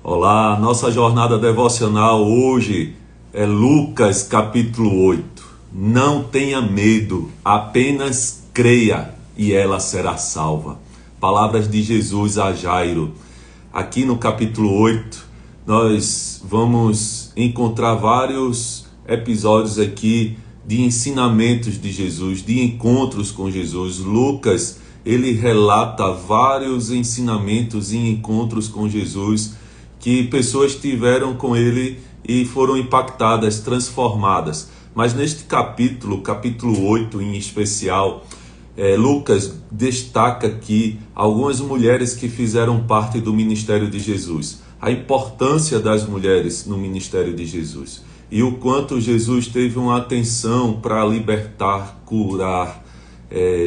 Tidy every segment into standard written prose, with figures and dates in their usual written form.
Olá, nossa jornada devocional hoje é Lucas capítulo 8. Não tenha medo, apenas creia e ela será salva. Palavras de Jesus a Jairo. Aqui no capítulo 8, nós vamos encontrar vários episódios aqui de ensinamentos de Jesus, de encontros com Jesus. Lucas, ele relata vários ensinamentos e encontros com Jesus que pessoas tiveram com ele e foram impactadas, transformadas. Mas neste capítulo 8 em especial, Lucas destaca aqui algumas mulheres que fizeram parte do ministério de Jesus. A importância das mulheres no ministério de Jesus. E o quanto Jesus teve uma atenção para libertar, curar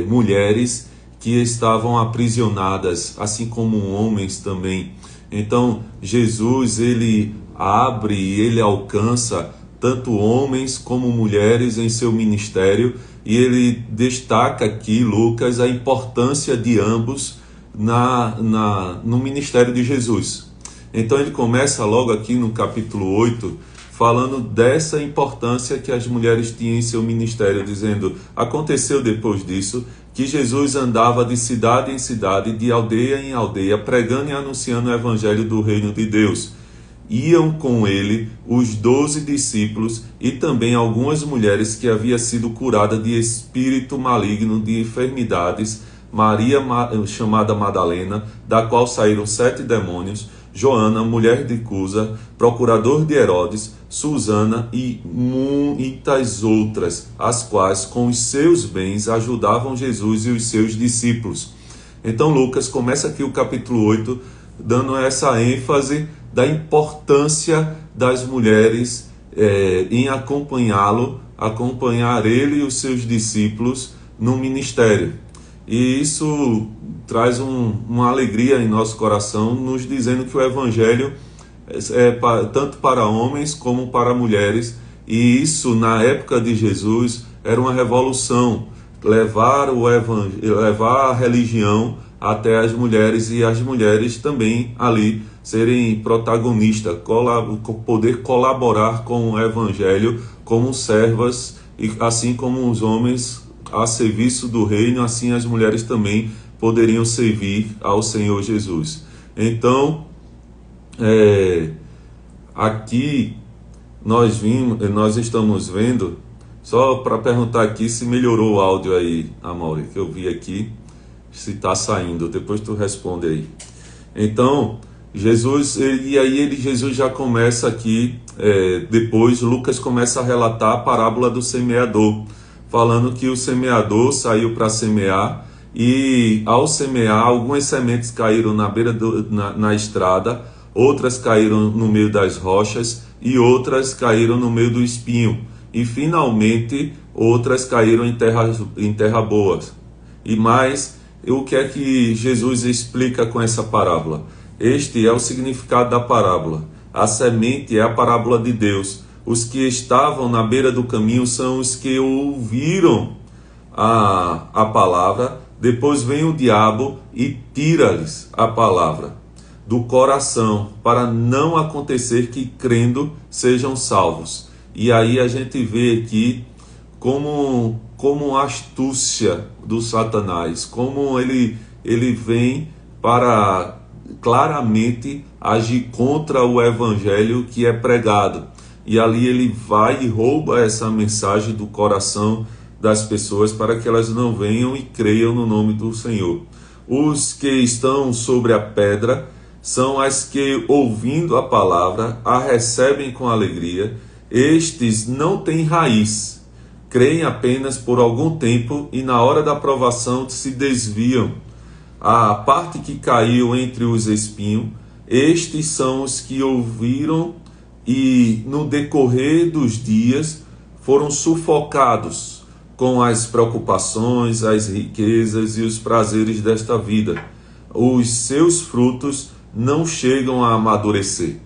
mulheres que estavam aprisionadas, assim como homens também. Então, Jesus, ele abre e ele alcança tanto homens como mulheres em seu ministério, e ele destaca aqui, Lucas, a importância de ambos no ministério de Jesus. Então, ele começa logo aqui no capítulo 8, falando dessa importância que as mulheres tinham em seu ministério, dizendo: aconteceu depois disso que Jesus andava de cidade em cidade, de aldeia em aldeia, pregando e anunciando o evangelho do reino de Deus. Iam com ele os 12 discípulos e também algumas mulheres que haviam sido curadas de espírito maligno, de enfermidades, Maria, chamada Madalena, da qual saíram 7 demônios, Joana, mulher de Cusa, procurador de Herodes, Susana e muitas outras, as quais com os seus bens ajudavam Jesus e os seus discípulos. Então Lucas começa aqui o capítulo 8 dando essa ênfase da importância das mulheres em acompanhar ele e os seus discípulos no ministério. E isso traz uma alegria em nosso coração, nos dizendo que o evangelho tanto para homens como para mulheres, e isso na época de Jesus era uma revolução, levar a religião até as mulheres, e as mulheres também ali serem protagonistas, poder colaborar com o evangelho como servas, e assim como os homens a serviço do reino, assim as mulheres também poderiam servir ao Senhor Jesus. Então, aqui nós estamos vendo, só para perguntar aqui se melhorou o áudio aí, Amaury, que eu vi aqui, se está saindo, depois tu responde aí. Então, Jesus já começa aqui, depois Lucas começa a relatar a parábola do semeador, falando que o semeador saiu para semear, e ao semear, algumas sementes caíram na estrada, outras caíram no meio das rochas, e outras caíram no meio do espinho, e finalmente outras caíram em terra boa. E mais, o que é que Jesus explica com essa parábola? Este é o significado da parábola. A semente é a parábola de Deus. Os que estavam na beira do caminho são os que ouviram a palavra, depois vem o diabo e tira-lhes a palavra do coração, para não acontecer que, crendo, sejam salvos. E aí a gente vê aqui como a astúcia do Satanás, como ele vem para claramente agir contra o evangelho que é pregado. E ali ele vai e rouba essa mensagem do coração das pessoas, para que elas não venham e creiam no nome do Senhor. Os que estão sobre a pedra são as que, ouvindo a palavra, a recebem com alegria. Estes não têm raiz, creem apenas por algum tempo e na hora da provação se desviam. A parte que caiu entre os espinhos, estes são os que ouviram e no decorrer dos dias foram sufocados com as preocupações, as riquezas e os prazeres desta vida. Os seus frutos não chegam a amadurecer.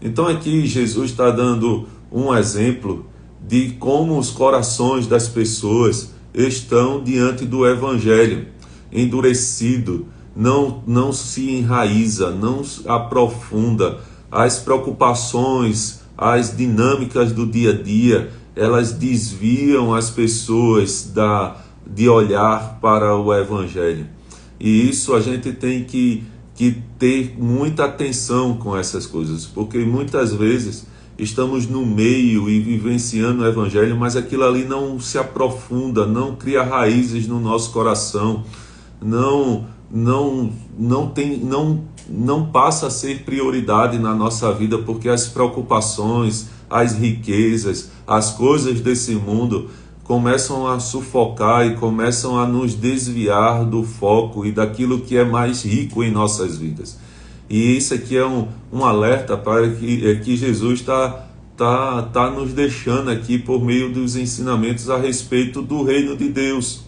Então aqui Jesus está dando um exemplo de como os corações das pessoas estão diante do evangelho, endurecido, não se enraiza, não aprofunda, as preocupações, as dinâmicas do dia a dia, elas desviam as pessoas de olhar para o Evangelho. E isso a gente tem que ter muita atenção com essas coisas, porque muitas vezes estamos no meio e vivenciando o Evangelho, mas aquilo ali não se aprofunda, não cria raízes no nosso coração, não passa a ser prioridade na nossa vida, porque as preocupações, as riquezas, as coisas desse mundo começam a sufocar e começam a nos desviar do foco e daquilo que é mais rico em nossas vidas. E isso aqui é um alerta para que Jesus está nos deixando aqui por meio dos ensinamentos a respeito do reino de Deus.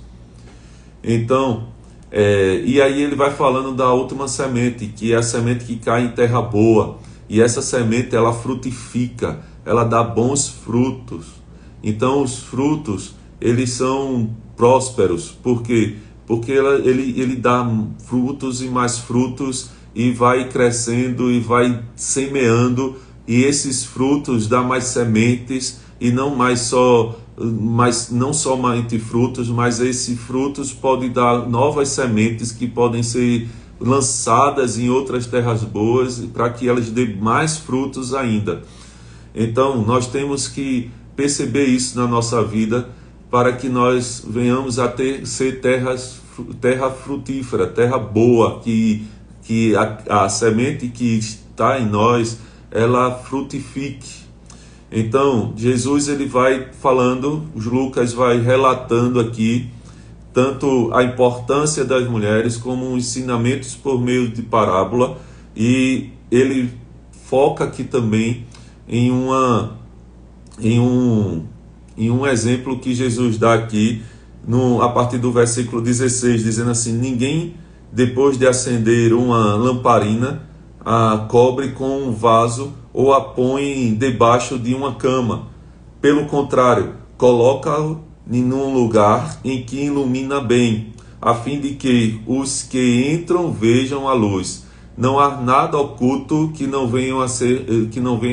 Então, e aí ele vai falando da última semente, que é a semente que cai em terra boa. E essa semente, ela frutifica, ela dá bons frutos. Então os frutos, eles são prósperos. Por quê? Porque ele dá frutos e mais frutos, e vai crescendo e vai semeando, e esses frutos dão mais sementes, e não somente frutos, mas esses frutos podem dar novas sementes que podem ser lançadas em outras terras boas, para que elas dêem mais frutos ainda. Então nós temos que perceber isso na nossa vida, para que nós venhamos a ser terra frutífera, terra boa, que a semente que está em nós, ela frutifique. Então Jesus, ele vai falando, Lucas vai relatando aqui tanto a importância das mulheres como os ensinamentos por meio de parábola, e ele foca aqui também em um exemplo que Jesus dá aqui a partir do versículo 16, dizendo assim: ninguém, depois de acender uma lamparina, a cobre com um vaso ou a põe debaixo de uma cama. Pelo contrário, coloca-o em um lugar em que ilumina bem, a fim de que os que entram vejam a luz. Não há nada oculto que não venha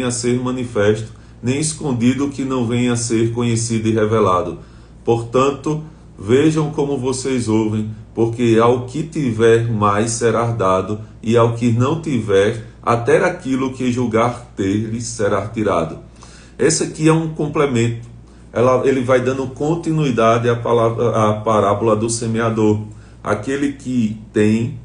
a ser manifesto, nem escondido que não venha a ser conhecido e revelado. Portanto, vejam como vocês ouvem, porque ao que tiver mais será dado, e ao que não tiver, até aquilo que julgar ter lhe será tirado. Esse aqui é um complemento. Ele vai dando continuidade à parábola do semeador. Aquele que tem,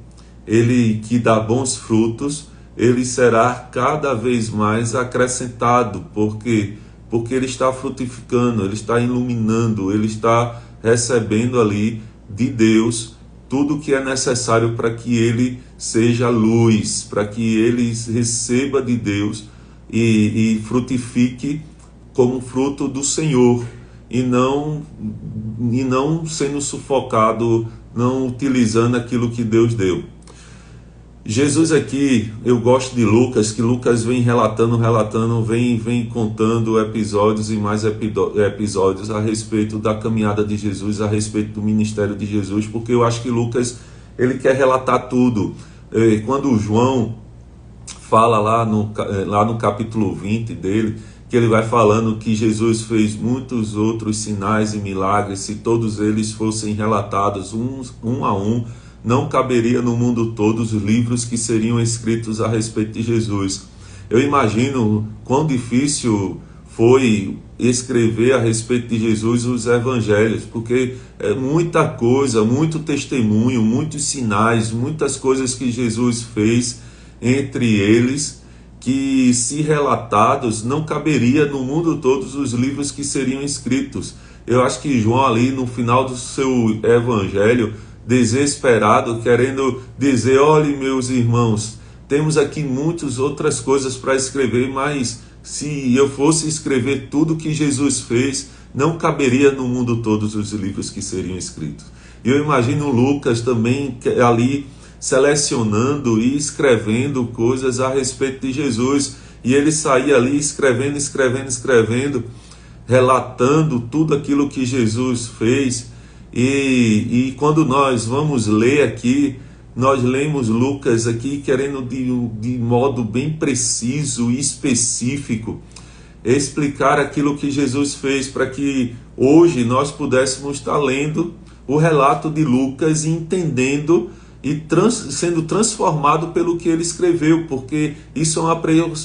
ele que dá bons frutos, ele será cada vez mais acrescentado, porque ele está frutificando, ele está iluminando, ele está recebendo ali de Deus tudo que é necessário para que ele seja luz, para que ele receba de Deus e frutifique como fruto do Senhor, e não sendo sufocado, não utilizando aquilo que Deus deu. Jesus aqui, eu gosto de Lucas, que Lucas vem relatando, vem contando episódios e mais episódios a respeito da caminhada de Jesus, a respeito do ministério de Jesus, porque eu acho que Lucas, ele quer relatar tudo. Quando João fala lá no capítulo 20 dele, que ele vai falando que Jesus fez muitos outros sinais e milagres, se todos eles fossem relatados um a um, não caberia no mundo todo os livros que seriam escritos a respeito de Jesus. Eu imagino quão difícil foi escrever a respeito de Jesus os evangelhos, porque é muita coisa, muito testemunho, muitos sinais, muitas coisas que Jesus fez, entre eles, que se relatados não caberia no mundo todos os livros que seriam escritos. Eu acho que João ali no final do seu evangelho, desesperado, querendo dizer: olhe, meus irmãos, temos aqui muitas outras coisas para escrever, mas se eu fosse escrever tudo que Jesus fez, não caberia no mundo todos os livros que seriam escritos. E eu imagino Lucas também ali selecionando e escrevendo coisas a respeito de Jesus, e ele saía ali escrevendo, relatando tudo aquilo que Jesus fez. E quando nós vamos ler aqui nós lemos Lucas aqui querendo de modo bem preciso e específico explicar aquilo que Jesus fez, para que hoje nós pudéssemos estar lendo o relato de Lucas e entendendo e sendo transformado pelo que ele escreveu, porque isso é uma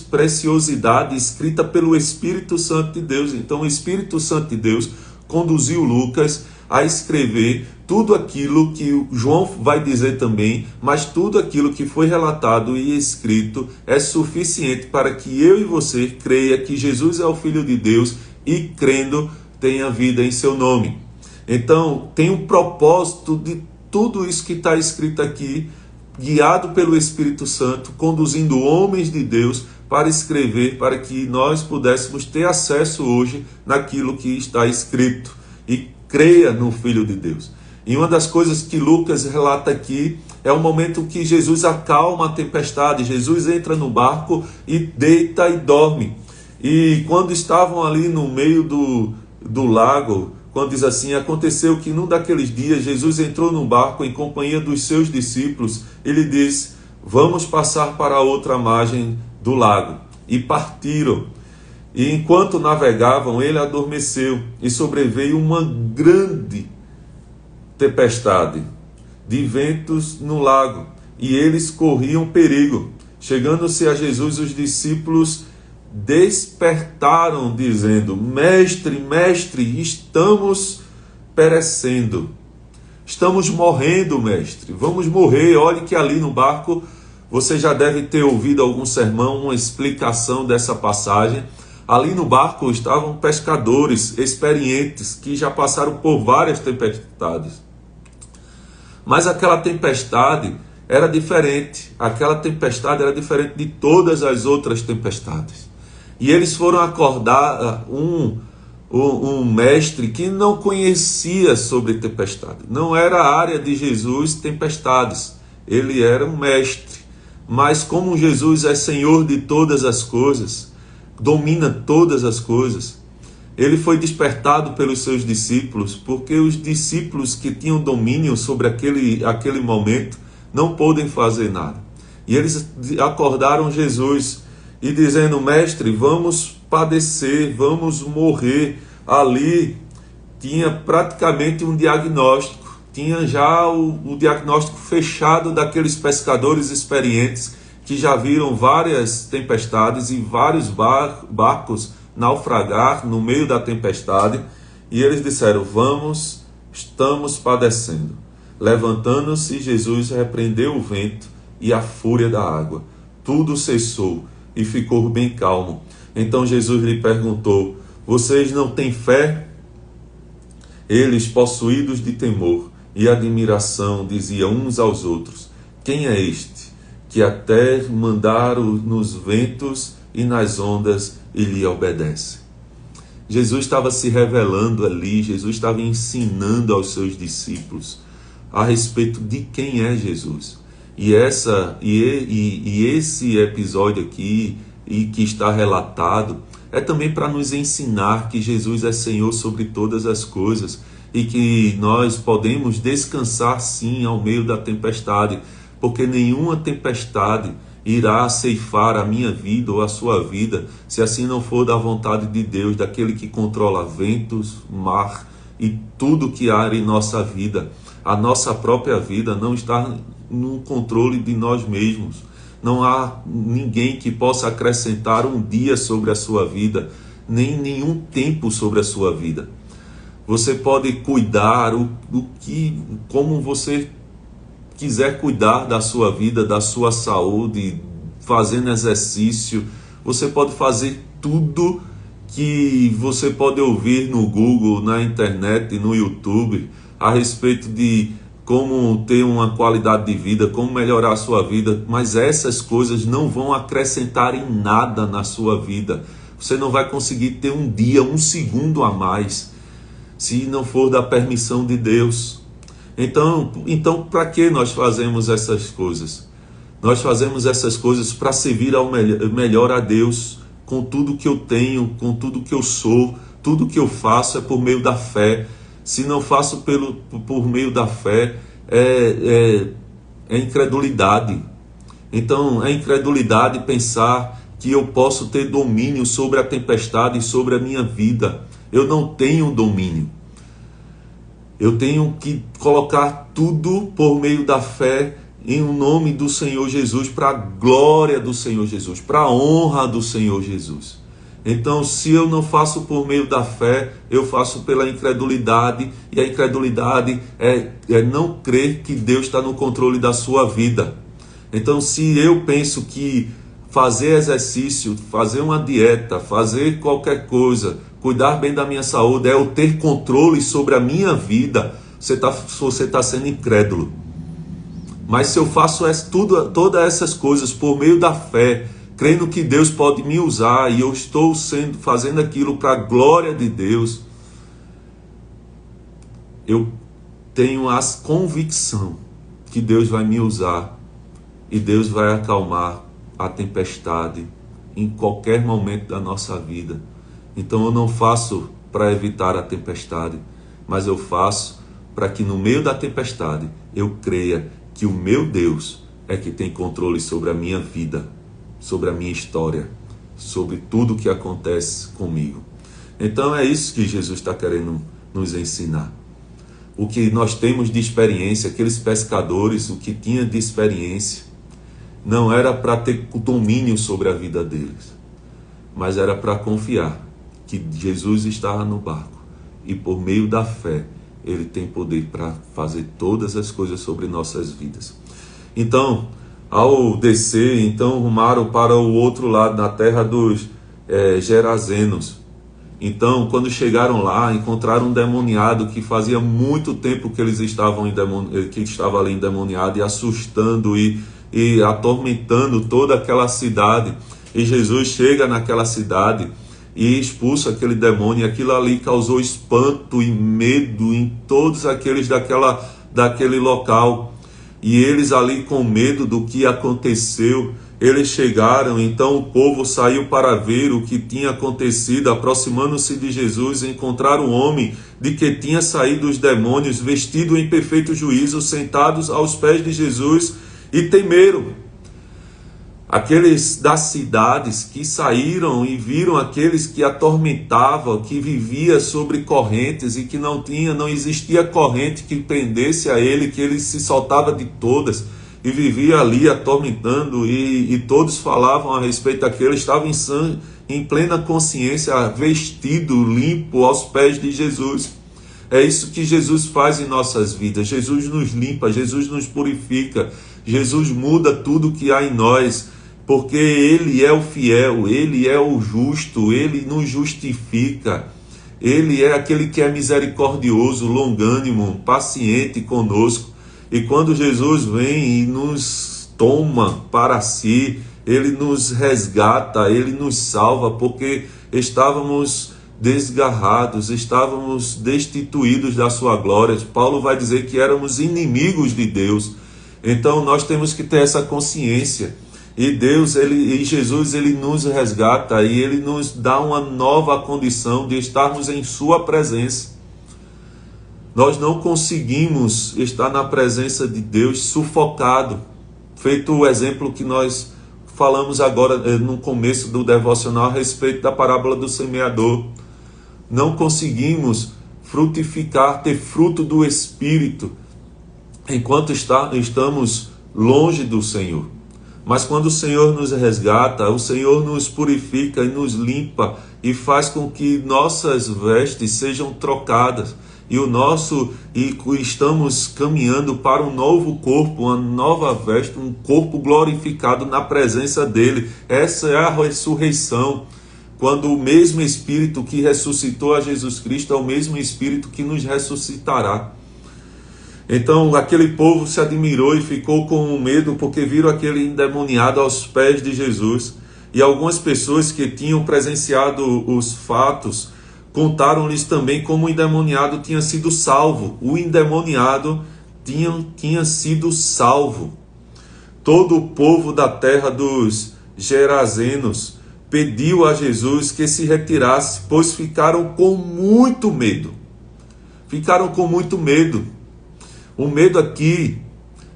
preciosidade escrita pelo Espírito Santo de Deus. Então o Espírito Santo de Deus conduziu Lucas a escrever tudo aquilo que João vai dizer também, mas tudo aquilo que foi relatado e escrito é suficiente para que eu e você creia que Jesus é o Filho de Deus e, crendo, tenha vida em seu nome. Então, tem um propósito de tudo isso que está escrito aqui, guiado pelo Espírito Santo, conduzindo homens de Deus para escrever, para que nós pudéssemos ter acesso hoje naquilo que está escrito e creia no Filho de Deus. E uma das coisas que Lucas relata aqui é o momento que Jesus acalma a tempestade. Jesus entra no barco e deita e dorme. E quando estavam ali no meio do lago, quando diz assim, aconteceu que num daqueles dias Jesus entrou no barco em companhia dos seus discípulos. Ele diz, vamos passar para a outra margem do lago. E partiram. E enquanto navegavam, ele adormeceu e sobreveio uma grande tempestade de ventos no lago, e eles corriam perigo. Chegando-se a Jesus, os discípulos despertaram, dizendo, Mestre, Mestre, estamos perecendo. Estamos morrendo, Mestre. Vamos morrer. Olhe que ali no barco, você já deve ter ouvido algum sermão, uma explicação dessa passagem. Ali no barco estavam pescadores experientes que já passaram por várias tempestades. Mas aquela tempestade era diferente. Aquela tempestade era diferente de todas as outras tempestades. E eles foram acordar um mestre que não conhecia sobre tempestade. Não era a área de Jesus tempestades. Ele era um mestre. Mas como Jesus é Senhor de todas as coisas, domina todas as coisas, ele foi despertado pelos seus discípulos, porque os discípulos que tinham domínio sobre aquele momento não podem fazer nada. E eles acordaram Jesus e dizendo, Mestre, vamos padecer, vamos morrer. Ali tinha praticamente um diagnóstico, tinha já o diagnóstico fechado daqueles pescadores experientes que já viram várias tempestades e vários barcos naufragar no meio da tempestade, e eles disseram, vamos, estamos padecendo. Levantando-se, Jesus repreendeu o vento e a fúria da água. Tudo cessou e ficou bem calmo. Então Jesus lhe perguntou, vocês não têm fé? Eles, possuídos de temor e admiração, diziam uns aos outros, quem é este, que até mandaram nos ventos e nas ondas e lhe obedece? Jesus estava se revelando ali, Jesus estava ensinando aos seus discípulos a respeito de quem é Jesus. E esse episódio aqui, e que está relatado, é também para nos ensinar que Jesus é Senhor sobre todas as coisas e que nós podemos descansar sim ao meio da tempestade, porque nenhuma tempestade irá ceifar a minha vida ou a sua vida, se assim não for da vontade de Deus, daquele que controla ventos, mar e tudo que há em nossa vida. A nossa própria vida não está no controle de nós mesmos. Não há ninguém que possa acrescentar um dia sobre a sua vida, nem nenhum tempo sobre a sua vida. Você pode cuidar como você quiser cuidar da sua vida, da sua saúde, fazendo exercício. Você pode fazer tudo que você pode ouvir no Google, na internet, no YouTube, a respeito de como ter uma qualidade de vida, como melhorar a sua vida, mas essas coisas não vão acrescentar em nada na sua vida. Você não vai conseguir ter um dia, um segundo a mais, se não for da permissão de Deus. Então para que nós fazemos essas coisas? Nós fazemos essas coisas para servir melhor a Deus, com tudo que eu tenho, com tudo que eu sou, tudo que eu faço é por meio da fé. Se não faço por meio da fé, é incredulidade. Então, é incredulidade pensar que eu posso ter domínio sobre a tempestade e sobre a minha vida. Eu não tenho domínio. Eu tenho que colocar tudo por meio da fé em nome do Senhor Jesus, para a glória do Senhor Jesus, para a honra do Senhor Jesus. Então, se eu não faço por meio da fé, eu faço pela incredulidade, e a incredulidade é não crer que Deus está no controle da sua vida. Então, se eu penso que fazer exercício, fazer uma dieta, fazer qualquer coisa, cuidar bem da minha saúde, é eu ter controle sobre a minha vida, você tá sendo incrédulo. Mas se eu faço todas essas coisas por meio da fé, crendo que Deus pode me usar e eu estou fazendo aquilo para a glória de Deus, eu tenho a convicção que Deus vai me usar e Deus vai acalmar a tempestade em qualquer momento da nossa vida. Então eu não faço para evitar a tempestade, mas eu faço para que no meio da tempestade eu creia que o meu Deus é que tem controle sobre a minha vida, sobre a minha história, sobre tudo que acontece comigo. Então é isso que Jesus está querendo nos ensinar. O que nós temos de experiência, aqueles pescadores, o que tinha de experiência, não era para ter domínio sobre a vida deles, mas era para confiar que Jesus estava no barco e por meio da fé Ele tem poder para fazer todas as coisas sobre nossas vidas. Então, ao descer, então rumaram para o outro lado, na terra dos Gerazenos. Então, quando chegaram lá, encontraram um endemoniado que fazia muito tempo que eles que estava ali endemoniado e assustando e atormentando toda aquela cidade. E Jesus chega naquela cidade e expulsa aquele demônio, e aquilo ali causou espanto e medo em todos aqueles daquele local. E eles ali com medo do que aconteceu, eles chegaram, então o povo saiu para ver o que tinha acontecido. Aproximando-se de Jesus, encontraram um homem de que tinha saído os demônios, vestido em perfeito juízo, sentados aos pés de Jesus, e temeram. Aqueles das cidades que saíram e viram aqueles que atormentavam, que vivia sobre correntes e que não existia corrente que prendesse a ele, que ele se soltava de todas e vivia ali atormentando, e todos falavam a respeito daquele, estava em plena consciência, vestido, limpo aos pés de Jesus. É isso que Jesus faz em nossas vidas. Jesus nos limpa, Jesus nos purifica, Jesus muda tudo que há em nós, porque Ele é o fiel, Ele é o justo, Ele nos justifica, Ele é aquele que é misericordioso, longânimo, paciente conosco. E quando Jesus vem e nos toma para si, Ele nos resgata, Ele nos salva, porque estávamos desgarrados, estávamos destituídos da sua glória. Paulo vai dizer que éramos inimigos de Deus. Então nós temos que ter essa consciência. E Jesus, Ele nos resgata e Ele nos dá uma nova condição de estarmos em sua presença. Nós não conseguimos estar na presença de Deus sufocado, feito o exemplo que nós falamos agora no começo do devocional a respeito da parábola do semeador. Não conseguimos frutificar, ter fruto do Espírito, enquanto estamos longe do Senhor. Mas quando o Senhor nos resgata, o Senhor nos purifica e nos limpa e faz com que nossas vestes sejam trocadas e estamos caminhando para um novo corpo, uma nova veste, um corpo glorificado na presença dele. Essa é a ressurreição, quando o mesmo Espírito que ressuscitou a Jesus Cristo é o mesmo Espírito que nos ressuscitará. Então aquele povo se admirou e ficou com medo, porque viram aquele endemoniado aos pés de Jesus. E algumas pessoas que tinham presenciado os fatos contaram-lhes também como o endemoniado tinha sido salvo. O endemoniado tinha sido salvo. Todo o povo da terra dos Gerazenos pediu a Jesus que se retirasse, pois ficaram com muito medo. Ficaram com muito medo. O medo aqui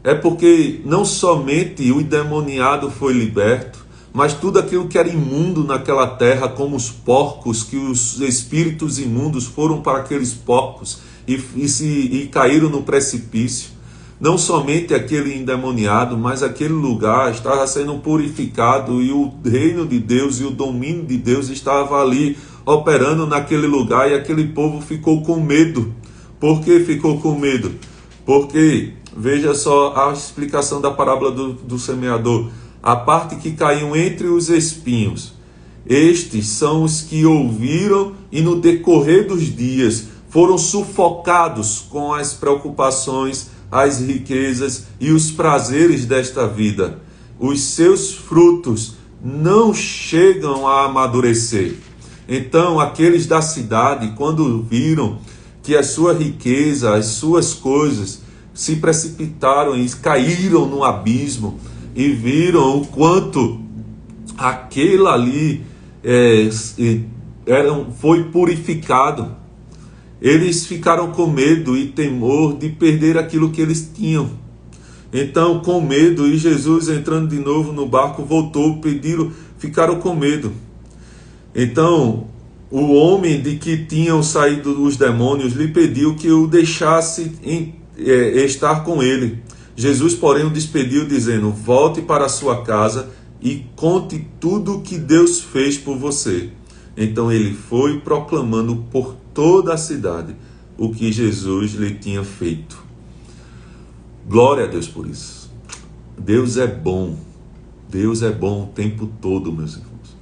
é porque não somente o endemoniado foi liberto, mas tudo aquilo que era imundo naquela terra, como os porcos, que os espíritos imundos foram para aqueles porcos e caíram no precipício. Não somente aquele endemoniado, mas aquele lugar estava sendo purificado e o reino de Deus e o domínio de Deus estava ali operando naquele lugar, e aquele povo ficou com medo. Por que ficou com medo? Porque, veja só a explicação da parábola do semeador. A parte que caiu entre os espinhos. Estes são os que ouviram e no decorrer dos dias foram sufocados com as preocupações, as riquezas e os prazeres desta vida. Os seus frutos não chegam a amadurecer. Então, aqueles da cidade, quando viram que a sua riqueza, as suas coisas se precipitaram e caíram no abismo, e viram o quanto aquele ali foi purificado, eles ficaram com medo e temor de perder aquilo que eles tinham. Então, com medo, e Jesus entrando de novo no barco, voltou, ficaram com medo. Então, o homem de que tinham saído os demônios lhe pediu que o deixasse estar com ele. Jesus, porém, o despediu, dizendo: volte para a sua casa e conte tudo o que Deus fez por você. Então ele foi proclamando por toda a cidade o que Jesus lhe tinha feito. Glória a Deus por isso. Deus é bom. Deus é bom o tempo todo, meus irmãos.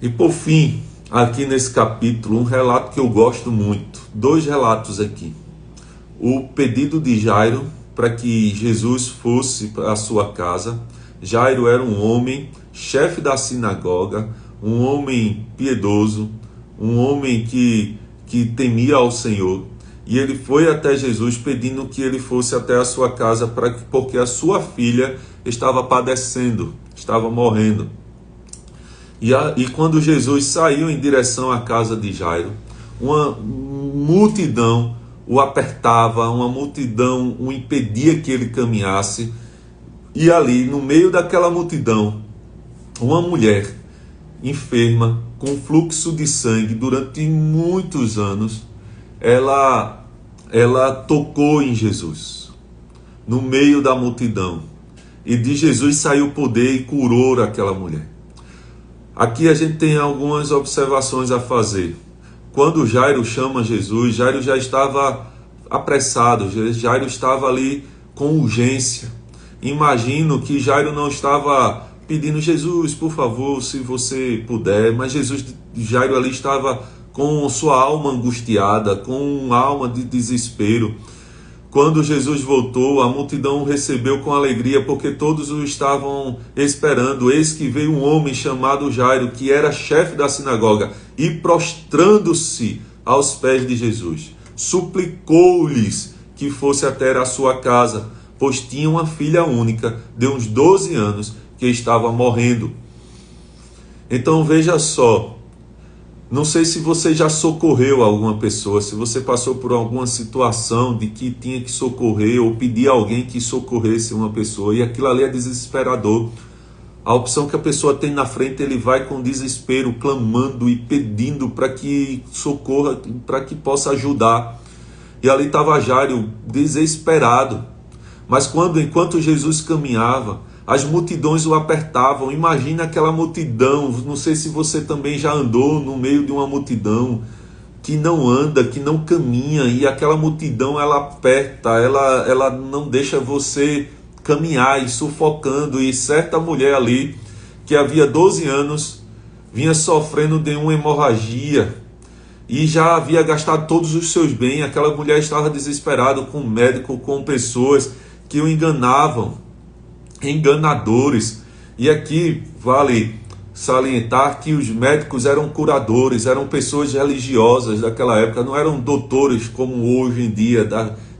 E por fim, aqui nesse capítulo, um relato que eu gosto muito. 2 relatos aqui. O pedido de Jairo para que Jesus fosse para a sua casa. Jairo era um homem, chefe da sinagoga, um homem piedoso, um homem que temia ao Senhor. E ele foi até Jesus pedindo que ele fosse até a sua casa, porque a sua filha estava padecendo, estava morrendo. E quando Jesus saiu em direção à casa de Jairo, uma multidão o apertava, uma multidão o impedia que ele caminhasse, e ali no meio daquela multidão, uma mulher enferma, com fluxo de sangue durante muitos anos, ela tocou em Jesus, no meio da multidão, e de Jesus saiu poder e curou aquela mulher. Aqui a gente tem algumas observações a fazer. Quando Jairo chama Jesus, Jairo já estava apressado, Jairo estava ali com urgência. Imagino que Jairo não estava pedindo: Jesus, por favor, se você puder, mas Jairo ali estava com sua alma angustiada, com uma alma de desespero. Quando Jesus voltou, a multidão o recebeu com alegria, porque todos o estavam esperando. Eis que veio um homem chamado Jairo, que era chefe da sinagoga, e prostrando-se aos pés de Jesus, suplicou-lhes que fosse até a sua casa, pois tinha uma filha única, de uns 12 anos, que estava morrendo. Então veja só, não sei se você já socorreu alguma pessoa, se você passou por alguma situação de que tinha que socorrer ou pedir a alguém que socorresse uma pessoa, e aquilo ali é desesperador. A opção que a pessoa tem na frente, ele vai com desespero, clamando e pedindo para que socorra, para que possa ajudar. E ali estava Jairo, desesperado. Mas enquanto Jesus caminhava, as multidões o apertavam. Imagina aquela multidão. Não sei se você também já andou no meio de uma multidão que não anda, que não caminha, e aquela multidão ela aperta, ela não deixa você caminhar, e sufocando. E certa mulher ali, que havia 12 anos, vinha sofrendo de uma hemorragia e já havia gastado todos os seus bens. Aquela mulher estava desesperada com o médico, com pessoas que o enganavam, enganadores. E aqui vale salientar que os médicos eram curadores, eram pessoas religiosas daquela época, não eram doutores como hoje em dia,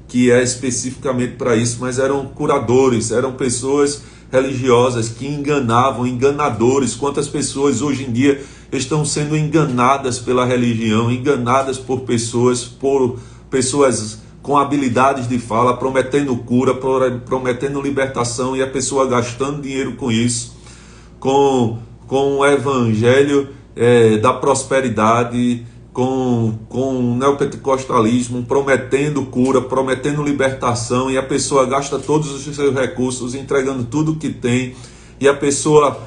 que é especificamente para isso, mas eram curadores, eram pessoas religiosas que enganavam, enganadores. Quantas pessoas hoje em dia estão sendo enganadas pela religião, enganadas por pessoas com habilidades de fala, prometendo cura, prometendo libertação, e a pessoa gastando dinheiro com isso, com o evangelho da prosperidade, com o neopentecostalismo, prometendo cura, prometendo libertação, e a pessoa gasta todos os seus recursos, entregando tudo que tem, e a pessoa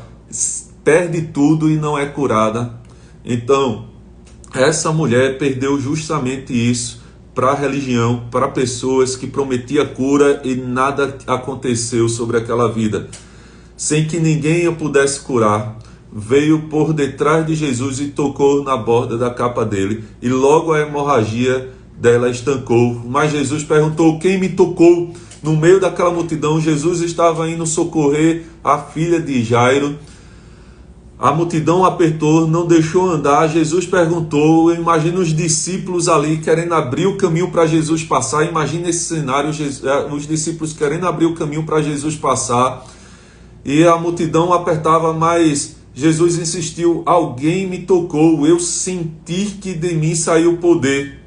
perde tudo e não é curada. Então, essa mulher perdeu justamente isso para a religião, para pessoas que prometiam cura e nada aconteceu sobre aquela vida. Sem que ninguém a pudesse curar, veio por detrás de Jesus e tocou na borda da capa dele, e logo a hemorragia dela estancou. Mas Jesus perguntou: quem me tocou? No meio daquela multidão, Jesus estava indo socorrer a filha de Jairo. A multidão apertou, não deixou andar. Jesus perguntou, imagina os discípulos ali querendo abrir o caminho para Jesus passar. Imagina esse cenário, os discípulos querendo abrir o caminho para Jesus passar. E a multidão apertava, mas Jesus insistiu: alguém me tocou, eu senti que de mim saiu poder.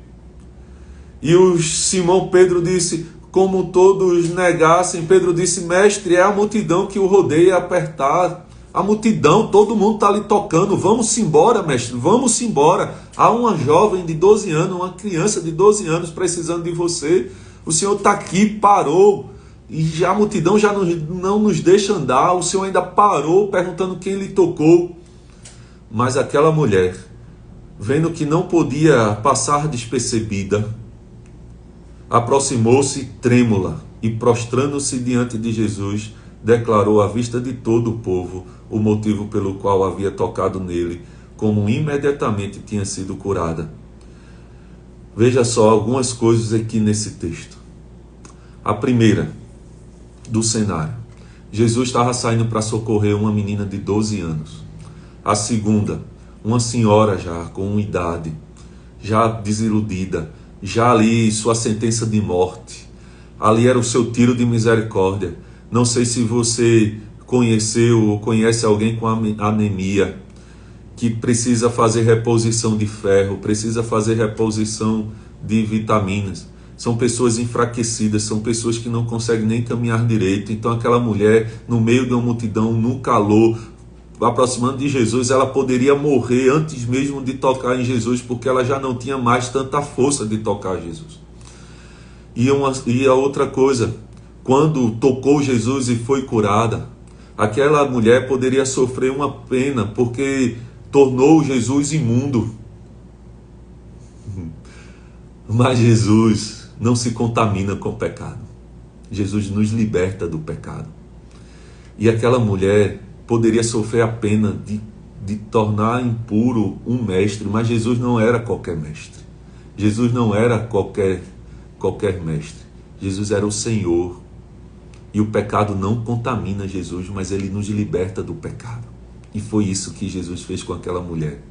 E o Simão Pedro disse, como todos negassem, Pedro disse: mestre, é a multidão que o rodeia apertar. A multidão, todo mundo está ali tocando. Vamos embora, mestre, vamos embora. Há uma jovem de 12 anos, uma criança de 12 anos precisando de você. O Senhor está aqui, parou. E já a multidão já não nos deixa andar. O Senhor ainda parou perguntando quem lhe tocou. Mas aquela mulher, vendo que não podia passar despercebida, aproximou-se trêmula e, prostrando-se diante de Jesus, declarou à vista de todo o povo o motivo pelo qual havia tocado nele, como imediatamente tinha sido curada. Veja só algumas coisas aqui nesse texto. A primeira, do cenário: Jesus estava saindo para socorrer uma menina de 12 anos. A segunda, uma senhora já com idade, já desiludida, já ali sua sentença de morte. Ali era o seu tiro de misericórdia. Não sei se você conheceu ou conhece alguém com anemia, que precisa fazer reposição de ferro, precisa fazer reposição de vitaminas. São pessoas enfraquecidas, são pessoas que não conseguem nem caminhar direito. Então aquela mulher, no meio de uma multidão, no calor, aproximando de Jesus, ela poderia morrer antes mesmo de tocar em Jesus, porque ela já não tinha mais tanta força de tocar Jesus. E a outra coisa, quando tocou Jesus e foi curada, aquela mulher poderia sofrer uma pena, porque tornou Jesus imundo. Mas Jesus não se contamina com o pecado. Jesus nos liberta do pecado. E aquela mulher poderia sofrer a pena de tornar impuro um mestre, mas Jesus não era qualquer mestre. Jesus não era qualquer mestre. Jesus era o Senhor. E o pecado não contamina Jesus, mas ele nos liberta do pecado. E foi isso que Jesus fez com aquela mulher.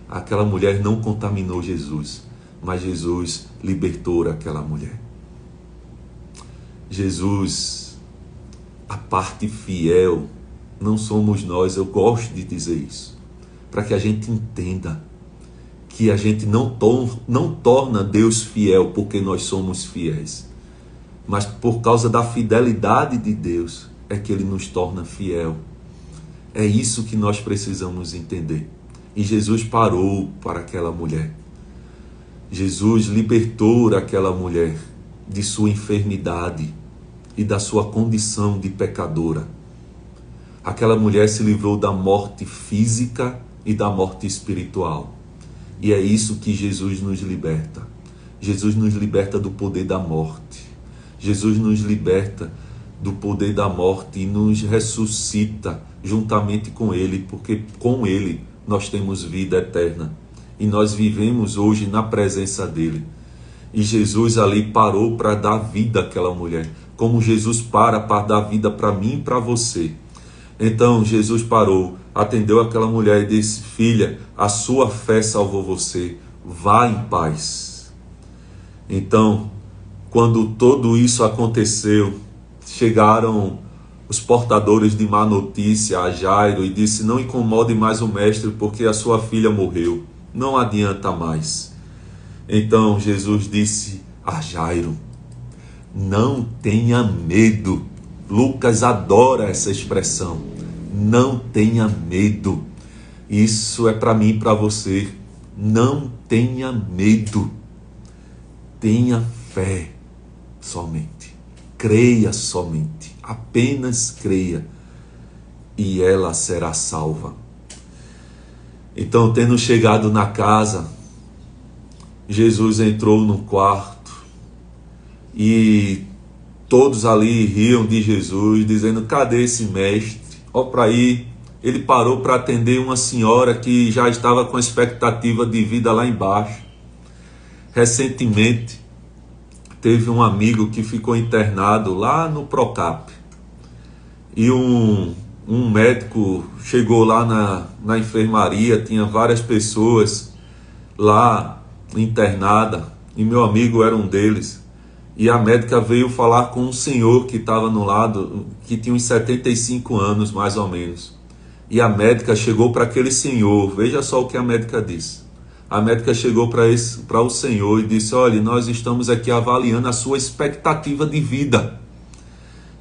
Aquela mulher não contaminou Jesus, mas Jesus libertou aquela mulher. Jesus, a parte fiel, não somos nós. Eu gosto de dizer isso, para que a gente entenda que a gente não torna Deus fiel porque nós somos fiéis, mas por causa da fidelidade de Deus é que Ele nos torna fiel. É isso que nós precisamos entender. E Jesus parou para aquela mulher. Jesus libertou aquela mulher de sua enfermidade e da sua condição de pecadora. Aquela mulher se livrou da morte física e da morte espiritual. E é isso que Jesus nos liberta. Jesus nos liberta do poder da morte. Jesus nos liberta do poder da morte e nos ressuscita juntamente com Ele, porque com Ele nós temos vida eterna. E nós vivemos hoje na presença dEle. E Jesus ali parou para dar vida àquela mulher, como Jesus para dar vida para mim e para você. Então Jesus parou, atendeu aquela mulher e disse: filha, a sua fé salvou você, vá em paz. Então, quando tudo isso aconteceu, chegaram os portadores de má notícia a Jairo e disse: não incomode mais o mestre, porque a sua filha morreu, não adianta mais. Então Jesus disse a Jairo. Não tenha medo. Lucas adora essa expressão. Não tenha medo. Isso é para mim e para você. Não tenha medo. Tenha fé somente. Creia somente. Apenas creia. E ela será salva. Então, tendo chegado na casa, Jesus entrou no quarto e todos ali riam de Jesus, dizendo: cadê esse mestre? Ó, para aí, ele parou para atender uma senhora que já estava com expectativa de vida lá embaixo. Recentemente, teve um amigo que ficou internado lá no Procap. E um médico chegou lá na enfermaria, tinha várias pessoas lá internada, e meu amigo era um deles. E a médica veio falar com um senhor que estava no lado, que tinha uns 75 anos, mais ou menos. E a médica chegou para aquele senhor, veja só o que a médica disse. A médica chegou para o senhor e disse: olha, nós estamos aqui avaliando a sua expectativa de vida.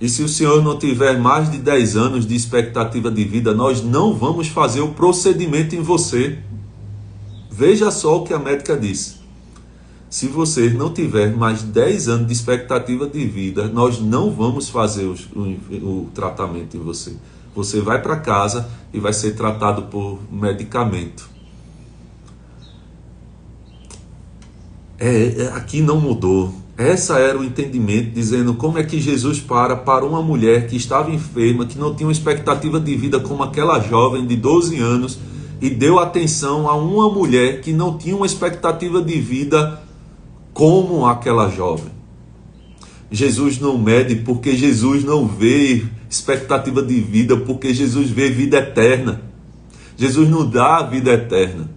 E se o senhor não tiver mais de 10 anos de expectativa de vida, nós não vamos fazer o procedimento em você. Veja só o que a médica disse. Se você não tiver mais de 10 anos de expectativa de vida, nós não vamos fazer o tratamento em você. Você vai para casa e vai ser tratado por medicamento. Aqui não mudou. Essa era o entendimento, dizendo como é que Jesus para uma mulher que estava enferma, que não tinha uma expectativa de vida como aquela jovem de 12 anos, e deu atenção a uma mulher que não tinha uma expectativa de vida como aquela jovem. Jesus não mede porque Jesus não vê expectativa de vida, porque Jesus vê vida eterna. Jesus não dá a vida eterna.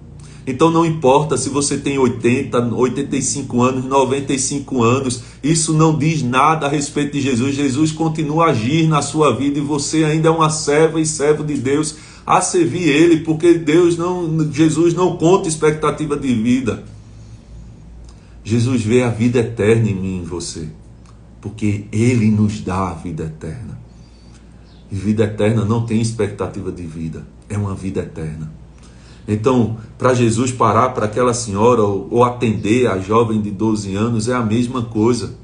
Então não importa se você tem 80, 85 anos, 95 anos, isso não diz nada a respeito de Jesus. Jesus continua a agir na sua vida e você ainda é uma serva e servo de Deus a servir Ele, porque Jesus não conta expectativa de vida. Jesus vê a vida eterna em mim e em você, porque Ele nos dá a vida eterna. E vida eterna não tem expectativa de vida, é uma vida eterna. Então, para Jesus parar para aquela senhora ou atender a jovem de 12 anos é a mesma coisa.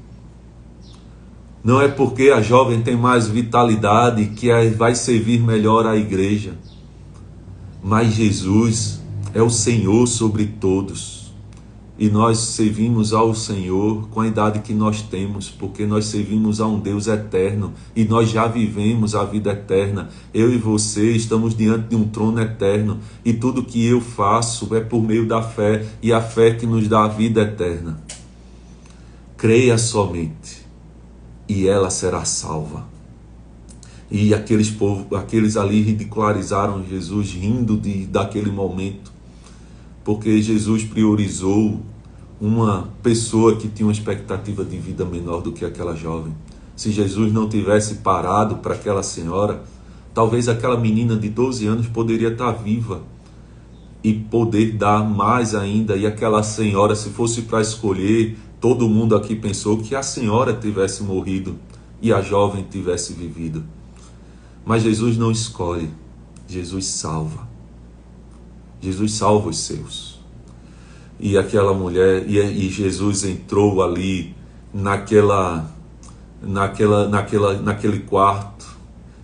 Não é porque a jovem tem mais vitalidade que vai servir melhor à igreja. Mas Jesus é o Senhor sobre todos. E nós servimos ao Senhor com a idade que nós temos, porque nós servimos a um Deus eterno e nós já vivemos a vida eterna. Eu e você estamos diante de um trono eterno e tudo que eu faço é por meio da fé, e a fé que nos dá a vida eterna. Creia somente e ela será salva. E aqueles ali ridicularizaram Jesus, rindo daquele momento, porque Jesus priorizou uma pessoa que tinha uma expectativa de vida menor do que aquela jovem. Se Jesus não tivesse parado para aquela senhora, talvez aquela menina de 12 anos poderia estar viva e poder dar mais ainda. E aquela senhora, se fosse para escolher, todo mundo aqui pensou que a senhora tivesse morrido e a jovem tivesse vivido. Mas Jesus não escolhe, Jesus salva. Jesus salva os seus. E aquela mulher, e Jesus entrou ali naquele quarto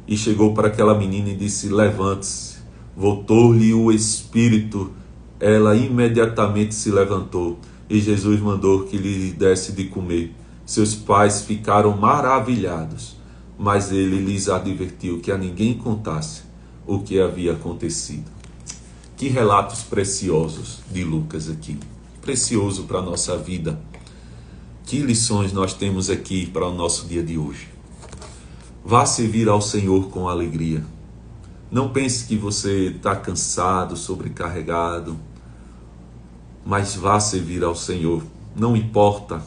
e chegou para aquela menina e disse: levante-se. Voltou-lhe o espírito, ela imediatamente se levantou e Jesus mandou que lhe desse de comer. Seus pais ficaram maravilhados, mas ele lhes advertiu que a ninguém contasse o que havia acontecido. Que relatos preciosos de Lucas aqui. Precioso para a nossa vida. Que lições nós temos aqui para o nosso dia de hoje. Vá servir ao Senhor com alegria. Não pense que você está cansado, sobrecarregado. Mas vá servir ao Senhor. Não importa.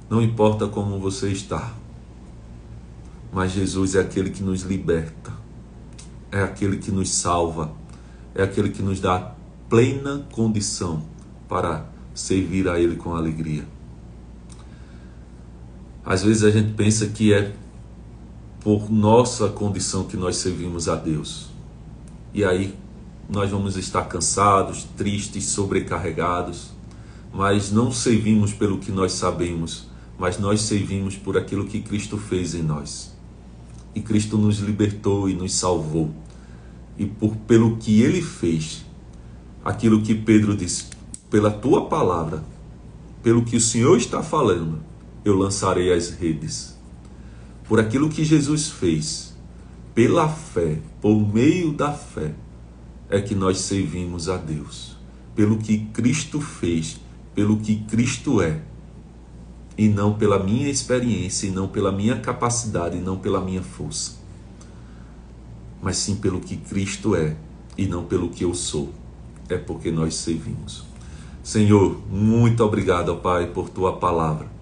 Não importa como você está. Mas Jesus é aquele que nos liberta. É aquele que nos salva. É aquele que nos dá plena condição para servir a Ele com alegria. Às vezes a gente pensa que é por nossa condição que nós servimos a Deus. E aí nós vamos estar cansados, tristes, sobrecarregados, mas não servimos pelo que nós sabemos, mas nós servimos por aquilo que Cristo fez em nós. E Cristo nos libertou e nos salvou. E pelo que Ele fez, aquilo que Pedro disse, pela tua palavra, pelo que o Senhor está falando, eu lançarei as redes. Por aquilo que Jesus fez, pela fé, por meio da fé, é que nós servimos a Deus. Pelo que Cristo fez, pelo que Cristo é, e não pela minha experiência, e não pela minha capacidade, e não pela minha força, mas sim pelo que Cristo é, e não pelo que eu sou. É porque nós servimos. Senhor, muito obrigado, Pai, por tua palavra.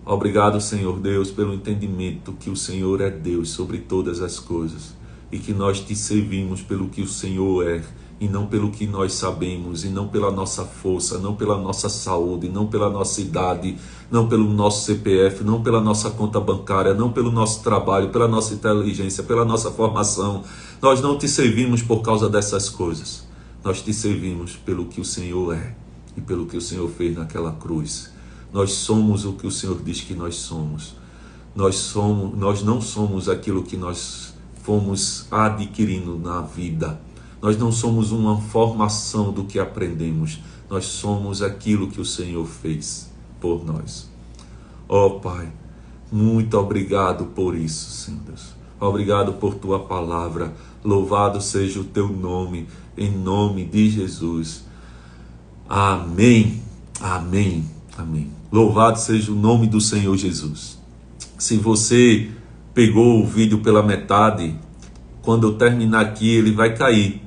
Obrigado, Senhor Deus, pelo entendimento que o Senhor é Deus sobre todas as coisas e que nós te servimos pelo que o Senhor é e não pelo que nós sabemos, e não pela nossa força, não pela nossa saúde, não pela nossa idade, não pelo nosso CPF, não pela nossa conta bancária, não pelo nosso trabalho, pela nossa inteligência, pela nossa formação. Nós não te servimos por causa dessas coisas. Nós te servimos pelo que o Senhor é e pelo que o Senhor fez naquela cruz. Nós somos o que o Senhor diz que nós somos. Nós não somos aquilo que nós fomos adquirindo na vida. Nós não somos uma formação do que aprendemos. Nós somos aquilo que o Senhor fez por nós. Ó Pai, muito obrigado por isso, Senhor Deus. Obrigado por tua palavra. Louvado seja o teu nome, em nome de Jesus. Amém, amém, amém. Louvado seja o nome do Senhor Jesus. Se você pegou o vídeo pela metade, quando eu terminar aqui ele vai cair,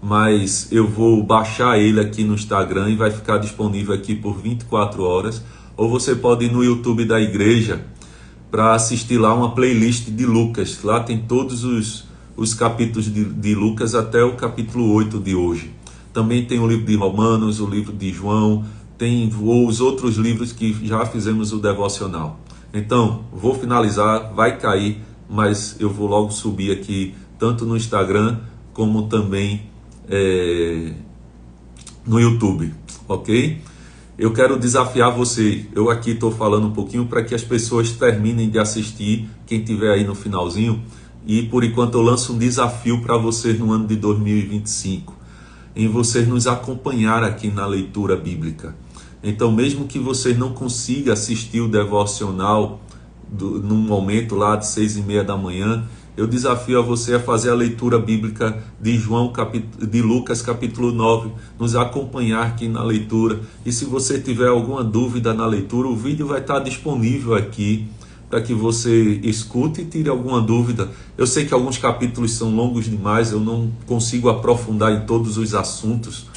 mas eu vou baixar ele aqui no Instagram e vai ficar disponível aqui por 24 horas, ou você pode ir no YouTube da igreja para assistir lá uma playlist de Lucas. Lá tem todos os capítulos de Lucas até o capítulo 8 de hoje. Também tem o livro de Romanos, o livro de João, tem os outros livros que já fizemos o devocional. Então, vou finalizar, vai cair, mas eu vou logo subir aqui, tanto no Instagram, como também no YouTube, ok? Eu quero desafiar você, eu aqui estou falando um pouquinho para que as pessoas terminem de assistir, quem estiver aí no finalzinho, e por enquanto eu lanço um desafio para vocês no ano de 2025, em vocês nos acompanhar aqui na leitura bíblica. Então, mesmo que vocês não consigam assistir o devocional num momento lá de 6h30 da manhã, eu desafio a você a fazer a leitura bíblica de Lucas capítulo 9, nos acompanhar aqui na leitura. E se você tiver alguma dúvida na leitura, o vídeo vai estar disponível aqui para que você escute e tire alguma dúvida. Eu sei que alguns capítulos são longos demais, eu não consigo aprofundar em todos os assuntos,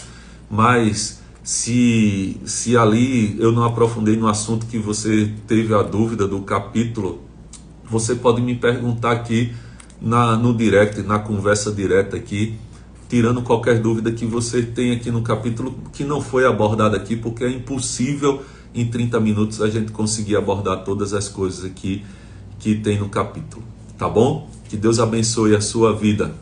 mas se ali eu não aprofundei no assunto que você teve a dúvida do capítulo, você pode me perguntar aqui no direct, na conversa direta aqui, tirando qualquer dúvida que você tem aqui no capítulo que não foi abordada aqui, porque é impossível em 30 minutos a gente conseguir abordar todas as coisas aqui que tem no capítulo, tá bom? Que Deus abençoe a sua vida.